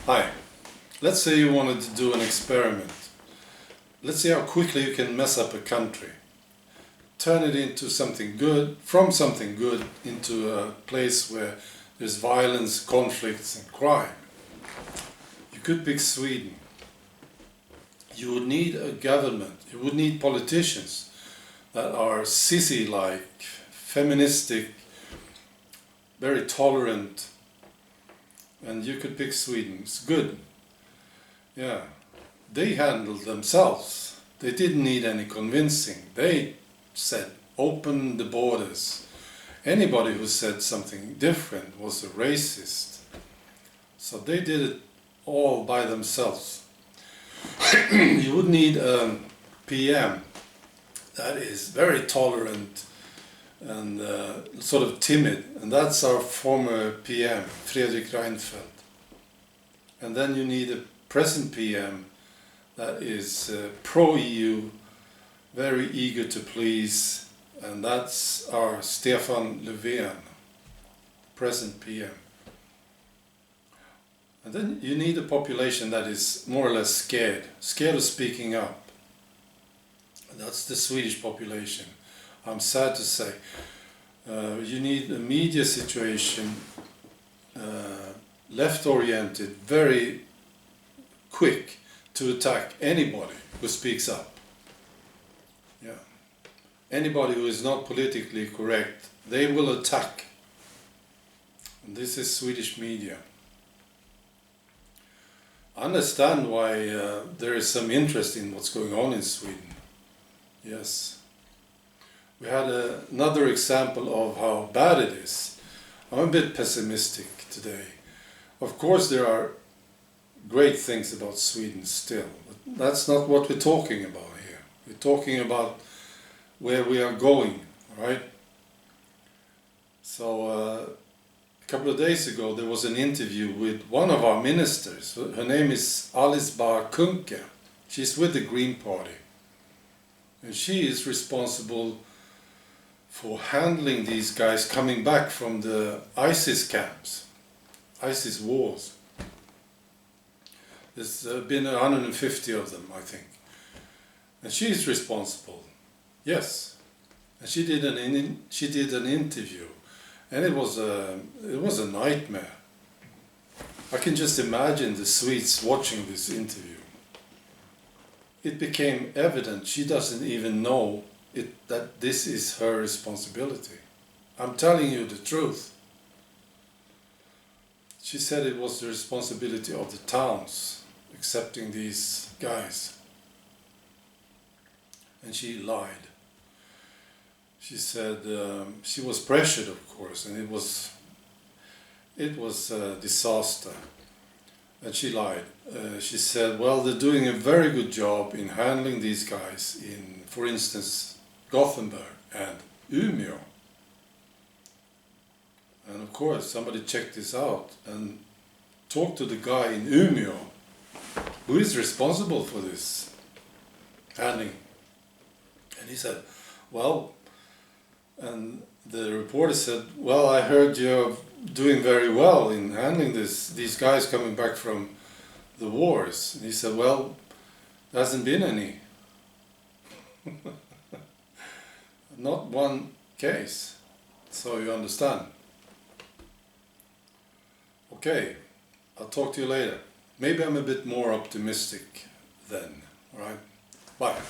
Hi, let's say you wanted to do an experiment. Let's see how quickly you can mess up a country. Turn it into something good, from something good into a place where there's violence, conflicts and crime. You could pick Sweden. You would need a government, you would need politicians that are sissy-like, feministic, very tolerant, and you could pick Sweden. It's good. Yeah, they handled themselves. They didn't need any convincing. They said, open the borders. Anybody who said something different was a racist. So they did it all by themselves. You would need a PM that is very tolerant and sort of timid, and that's our former PM, Fredrik Reinfeldt. And then you need a present PM that is pro-EU, very eager to please, and that's our Stefan Löfven, present PM. And then you need a population that is more or less scared of speaking up. And that's the Swedish population. I'm sad to say. You need a media situation, left-oriented, very quick to attack anybody who speaks up. Yeah. Anybody who is not politically correct, they will attack. And this is Swedish media. I understand why there is some interest in what's going on in Sweden. Yes. We had another example of how bad it is. I'm a bit pessimistic today. Of course there are great things about Sweden still, but that's not what we're talking about here. We're talking about where we are going, right? So a couple of days ago there was an interview with one of our ministers. Her name is Alice Bah Kuhnke. She's with the Green Party. And she is responsible for handling these guys coming back from the ISIS camps, ISIS wars. There's been 150 of them, I think. And she is responsible, yes. And she did an interview, and it was a nightmare. I can just imagine the Swedes watching this interview. It became evident she doesn't even know that this is her responsibility. I'm telling you the truth. She said it was the responsibility of the towns accepting these guys. And she lied. She said she was pressured, of course, and it was a disaster. And she lied. She said, well, they're doing a very good job in handling these guys in, for instance, Gothenburg and Umeå. And of course, somebody checked this out and talked to the guy in Umeå who is responsible for this handling. And he said, well, and the reporter said, well, I heard you're doing very well in handling these guys coming back from the wars. And he said, well, there hasn't been any. Not one case. So you understand. Okay, I'll talk to you later. Maybe I'm a bit more optimistic then, alright? Bye.